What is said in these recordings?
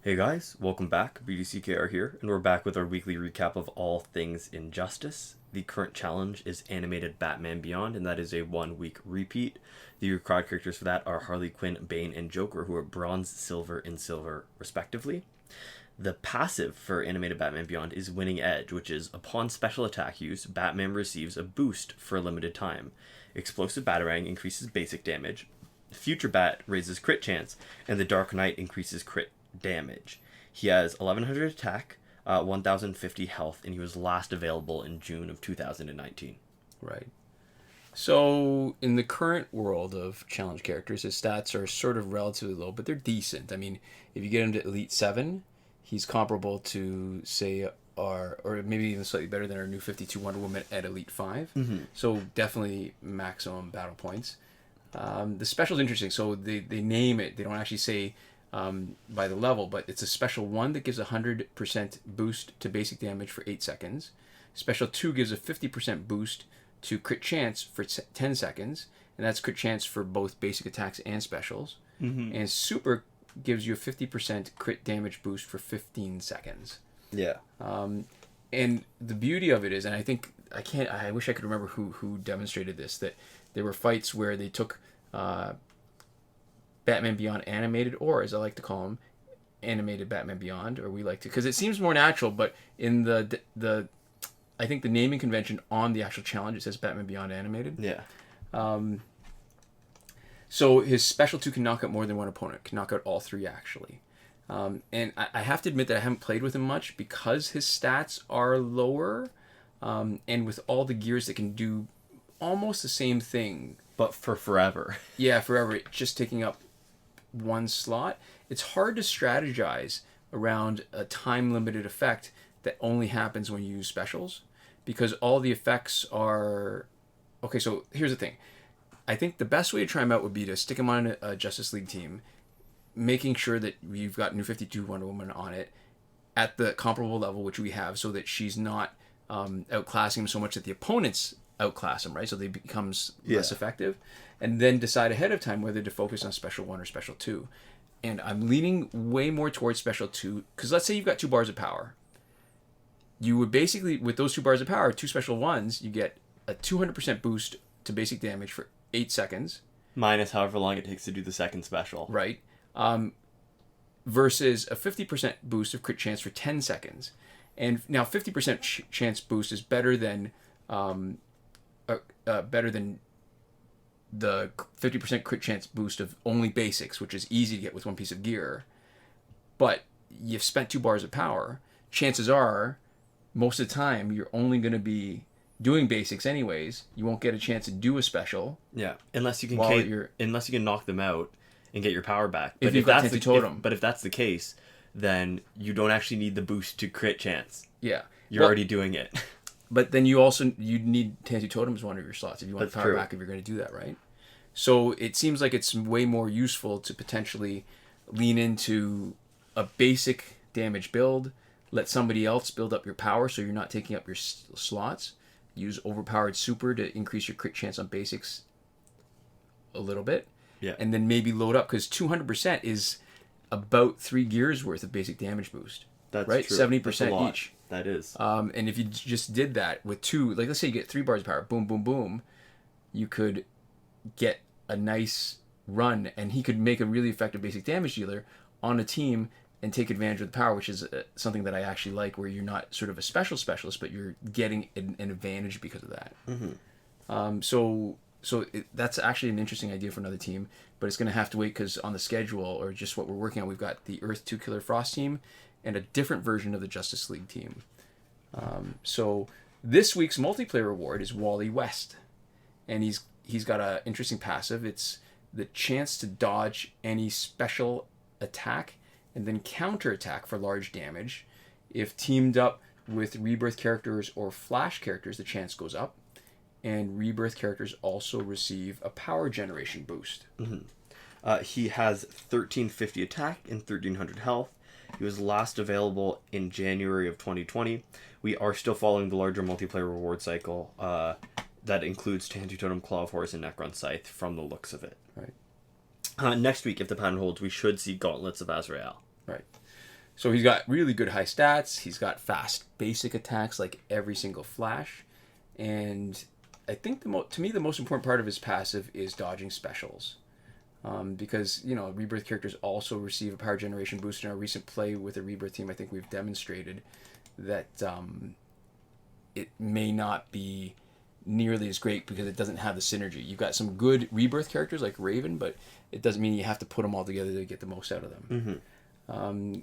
Hey guys, welcome back. BDCKR here, and we're back with our weekly recap of all things Injustice. The current challenge is Animated Batman Beyond, and that is a 1 week repeat. The required characters for that are Harley Quinn, Bane, and Joker, who are bronze, silver, and silver, respectively. The passive for Animated Batman Beyond is Winning Edge, which is, upon special attack use, Batman receives a boost for a limited time. Explosive Batarang increases basic damage, Future Bat raises crit chance, and the Dark Knight increases crit damage. He has 1100 attack, 1050 health, and he was last available in June of 2019. Right. So, in the current world of challenge characters, his stats are sort of relatively low, but they're decent. I mean, if you get him to Elite 7, he's comparable to, say, or maybe even slightly better than our new 52 Wonder Woman at Elite 5. Mm-hmm. So, definitely maximum battle points. The special is interesting. So, they name it. They don't actually say by the level, but it's a special 1 that gives a 100% boost to basic damage for 8 seconds. Special 2 gives a 50% boost to crit chance for 10 seconds, and that's crit chance for both basic attacks and specials. Mm-hmm. And super gives you a 50% crit damage boost for 15 seconds. Yeah. And the beauty of it is, and I wish I could remember who demonstrated this, that there were fights where they took Batman Beyond animated, or as I like to call them, animated Batman Beyond, or we like to, because it seems more natural, but in the I think the naming convention on the actual challenge, it says Batman Beyond animated. Yeah. So his special 2 can knock out more than one opponent, can knock out all 3 actually. And I have to admit that I haven't played with him much because his stats are lower, and with all the gears that can do almost the same thing. But for forever. Yeah, forever. Just taking up one slot. It's hard to strategize around a time-limited effect that only happens when you use specials, because all the effects are... Okay, so here's the thing. I think the best way to try him out would be to stick him on a Justice League team, making sure that you've got New 52 Wonder Woman on it at the comparable level, which we have, so that she's not outclassing him so much that the opponents outclass him, right? So they becomes less effective. And then decide ahead of time whether to focus on Special 1 or Special 2. And I'm leaning way more towards Special 2, because let's say you've got 2 bars of power. You would basically, with those 2 bars of power, 2 Special 1s, you get a 200% boost to basic damage for 8 seconds. Minus however long it takes to do the second special. Right. Versus a 50% boost of crit chance for 10 seconds. And now 50% chance boost is better than the 50% crit chance boost of only basics, which is easy to get with one piece of gear. But you've spent 2 bars of power. Chances are, most of the time, you're only going to be doing basics anyways. You won't get a chance to do a special. Yeah, unless you can knock them out and get your power back. But if that's if that's the case, then you don't actually need the boost to crit chance. Yeah, you're already doing it. But then you need Tanty Totem as one of your slots if you want to power back, if you're going to do that, right? So it seems like it's way more useful to potentially lean into a basic damage build, let somebody else build up your power so you're not taking up your slots, use overpowered super to increase your crit chance on basics a little bit, and then maybe load up, because 200% is about 3 gears worth of basic damage boost. That's right? True. 70% each. That is. And if you just did that with 2, like let's say you get 3 bars of power, boom, boom, boom, you could get a nice run, and he could make a really effective basic damage dealer on a team and take advantage of the power, which is something that I actually like, where you're not sort of a specialist, but you're getting an advantage because of that. Mm-hmm. So that's actually an interesting idea for another team, but it's going to have to wait, because on the schedule, or just what we're working on, we've got the Earth 2 Killer Frost team and a different version of the Justice League team. So this week's multiplayer reward is Wally West, and he's got an interesting passive. It's the chance to dodge any special attack and then counterattack for large damage. If teamed up with Rebirth characters or Flash characters, the chance goes up. And Rebirth characters also receive a power generation boost. Mm-hmm. He has 1350 attack and 1300 health. He was last available in January of 2020. We are still following the larger multiplayer reward cycle that includes Tanty Totem, Claw of Horse, and Necron Scythe from the looks of it. Right. Next week, if the pattern holds, we should see Gauntlets of Azrael. Right. So he's got really good high stats. He's got fast basic attacks like every single Flash. And I think to me the most important part of his passive is dodging specials. Because, Rebirth characters also receive a power generation boost. In our recent play with the Rebirth team, I think we've demonstrated that it may not be nearly as great because it doesn't have the synergy. You've got some good Rebirth characters like Raven, but it doesn't mean you have to put them all together to get the most out of them.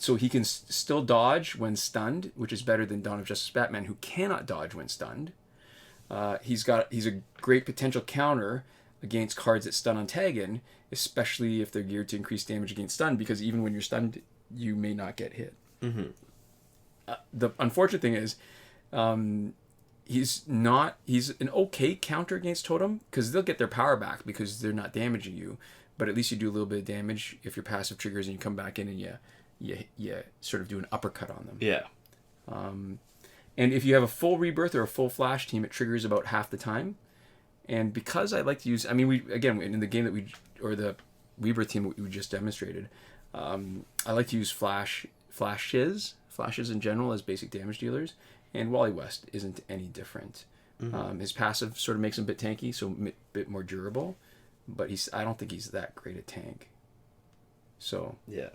So he can still dodge when stunned, which is better than Dawn of Justice Batman, who cannot dodge when stunned. He's a great potential counter against cards that stun on Taggin, especially if they're geared to increase damage against stun, because even when you're stunned, you may not get hit. The unfortunate thing is, he's an okay counter against Totem, because they'll get their power back because they're not damaging you, but at least you do a little bit of damage if your passive triggers and you come back in and you sort of do an uppercut on them. Yeah. And if you have a full Rebirth or a full Flash team, it triggers about half the time. And because I like to use, in the game the Rebirth team we just demonstrated, I like to use flashes in general as basic damage dealers, and Wally West isn't any different. His passive sort of makes him a bit tanky, so a bit more durable, but I don't think he's that great a tank. So yeah.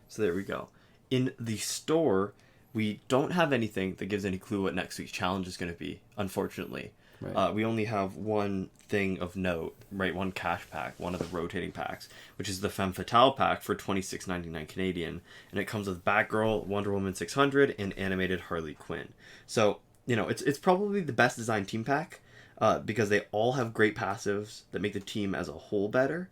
So there we go. In the store, we don't have anything that gives any clue what next week's challenge is going to be, unfortunately. Right. We only have one thing of note, right? One cash pack, one of the rotating packs, which is the Femme Fatale pack for $26.99 Canadian, and it comes with Batgirl, Wonder Woman 600, and animated Harley Quinn. So it's probably the best designed team pack, because they all have great passives that make the team as a whole better.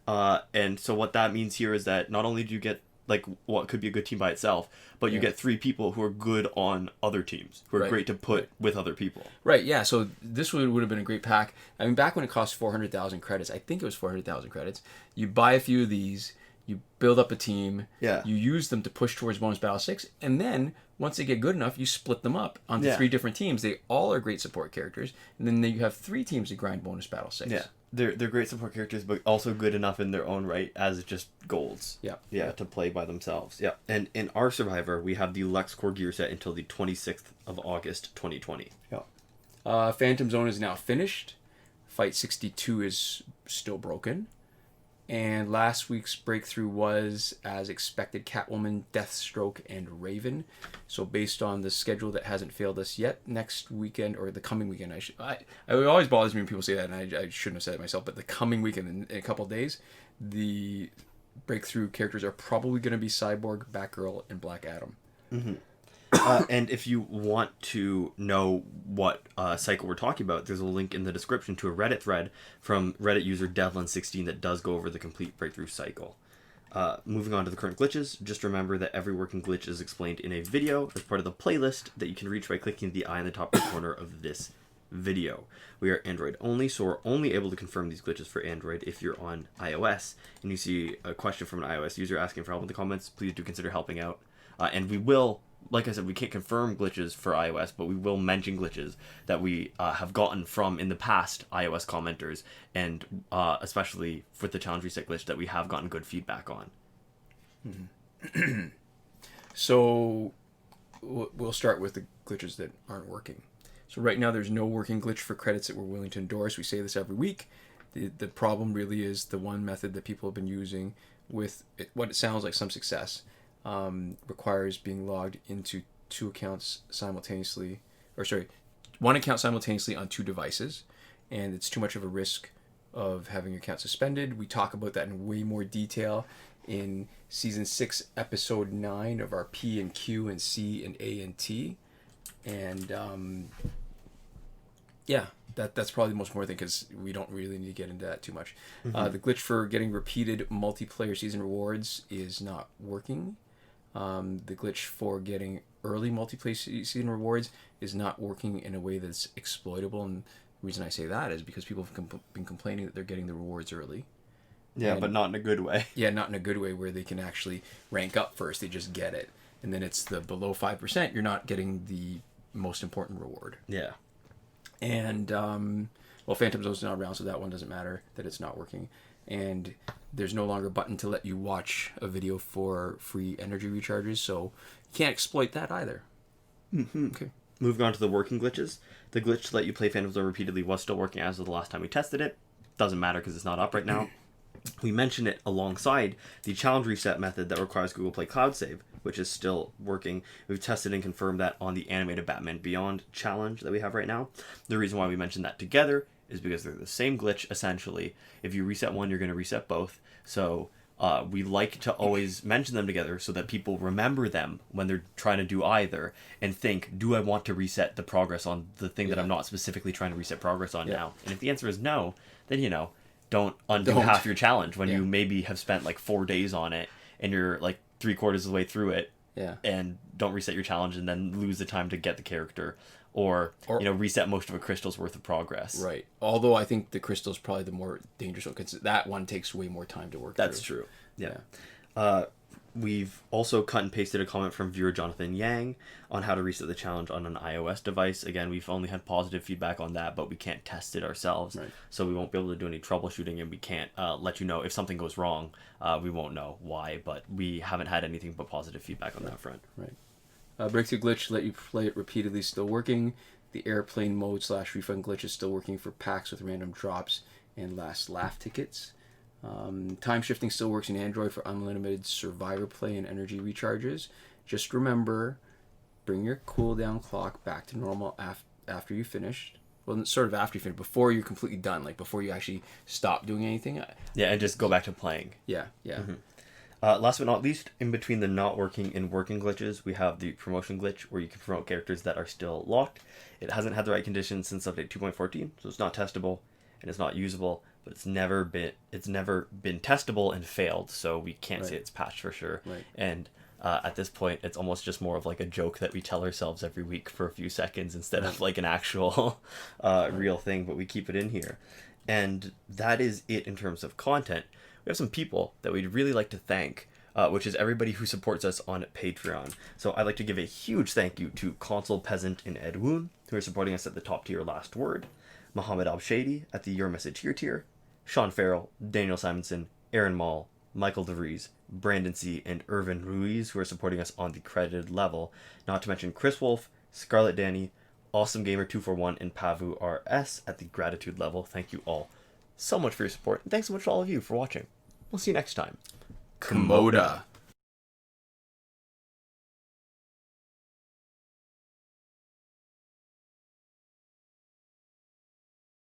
And so what that means here is that not only do you get like what could be a good team by itself, but you get three people who are good on other teams, who are great to put with other people. Right, yeah. So this would have been a great pack. I mean, back when it cost 400,000 credits, I think it was 400,000 credits, you buy a few of these, you build up a team, you use them to push towards Bonus Battle 6, and then once they get good enough, you split them up onto three different teams. They all are great support characters, and then you have three teams to grind Bonus Battle 6. Yeah. They're great support characters, but also good enough in their own right as just golds. Yeah, to play by themselves. Yeah. And in our Survivor, we have the LexCorp gear set until the 26th of August, 2020. Yeah. Phantom Zone is now finished. Fight 62 is still broken. And last week's breakthrough was, as expected, Catwoman, Deathstroke, and Raven. So based on the schedule that hasn't failed us yet, next weekend, or the coming weekend, it always bothers me when people say that, and I shouldn't have said it myself, but the coming weekend, in a couple of days, the breakthrough characters are probably going to be Cyborg, Batgirl, and Black Adam. And if you want to know what cycle we're talking about, there's a link in the description to a Reddit thread from Reddit user Devlin16 that does go over the complete breakthrough cycle. Moving on to the current glitches, just remember that every working glitch is explained in a video as part of the playlist that you can reach by clicking the eye in the top right corner of this video. We are Android only, so we're only able to confirm these glitches for Android if you're on iOS. And you see a question from an iOS user asking for help in the comments, please do consider helping out. And we will... Like I said, we can't confirm glitches for iOS, but we will mention glitches that we have gotten from in the past iOS commenters, and especially with the challenge reset glitch that we have gotten good feedback on. So we'll start with the glitches that aren't working. So right now there's no working glitch for credits that we're willing to endorse. We say this every week. The problem really is the one method that people have been using with what it sounds like some success. Requires being logged into one account simultaneously on two devices, and it's too much of a risk of having your account suspended. We talk about that in way more detail in season 6 episode 9 of our P and Q and C and A and T, and that's probably the most important thing, because we don't really need to get into that too much. The glitch for getting repeated multiplayer season rewards is not working. The glitch for getting early multiplayer season rewards is not working in a way that's exploitable, and the reason I say that is because people have been complaining that they're getting the rewards early. Yeah, but not in a good way. Yeah, not in a good way where they can actually rank up first. They just get it, and then it's the below 5%. You're not getting the most important reward. Yeah. And Phantom Zone's not around, so that one doesn't matter that it's not working. And there's no longer a button to let you watch a video for free energy recharges, so you can't exploit that either. Mm-hmm. Okay. Moving on to the working glitches. The glitch to let you play Phantom Zone repeatedly was still working as of the last time we tested it. Doesn't matter because it's not up right now. We mentioned it alongside the challenge reset method that requires Google Play Cloud Save, which is still working. We've tested and confirmed that on the animated Batman Beyond challenge that we have right now. The reason why we mentioned that together is because they're the same glitch, essentially. If you reset one, you're going to reset both. So we like to always mention them together so that people remember them when they're trying to do either and think, do I want to reset the progress on the thing that I'm not specifically trying to reset progress on now? And if the answer is no, then, don't undo half your challenge when you maybe have spent like 4 days on it and you're like 3/4 of the way through it. And don't reset your challenge and then lose the time to get the character. Or reset most of a crystal's worth of progress. Right. Although I think the crystal's probably the more dangerous one, because that one takes way more time to work through. That's true. Yeah. We've also cut and pasted a comment from viewer Jonathan Yang on how to reset the challenge on an iOS device. Again, we've only had positive feedback on that, but we can't test it ourselves. Right. So we won't be able to do any troubleshooting, and we can't let you know if something goes wrong. We won't know why, but we haven't had anything but positive feedback on that front. Right. Breakthrough glitch to let you play it repeatedly still working. The airplane mode / refund glitch is still working for packs with random drops and last laugh tickets. Time shifting still works in Android for unlimited survivor play and energy recharges. Just remember, bring your cooldown clock back to normal after you finished. Well, sort of after you finish, before you're completely done, like before you actually stop doing anything. Yeah, and just go back to playing. Yeah. Mm-hmm. Last but not least, in between the not working and working glitches, we have the promotion glitch where you can promote characters that are still locked. It hasn't had the right conditions since update 2.14, so it's not testable and it's not usable, but it's never been testable and failed, so we can't say it's patched for sure. Right. And at this point, it's almost just more of like a joke that we tell ourselves every week for a few seconds instead of like an actual real thing, but we keep it in here. And that is it in terms of content. We have some people that we'd really like to thank, which is everybody who supports us on Patreon. So I'd like to give a huge thank you to Console Peasant and Edwoon, who are supporting us at the top tier last word, Mohammed Albshaiti at the Your Message Here tier, Shawn Farrell, Daniel Simonson, Aaron Maule, Michael DeVries, Brandon C., and Irvin Ruiz, who are supporting us on the credited level, not to mention Chris Wolff, Scarlet, Dani, Awesomegamer 241, and Pavu RS at the gratitude level. Thank you all so much for your support, and thanks so much to all of you for watching. We'll see you next time. Komoda.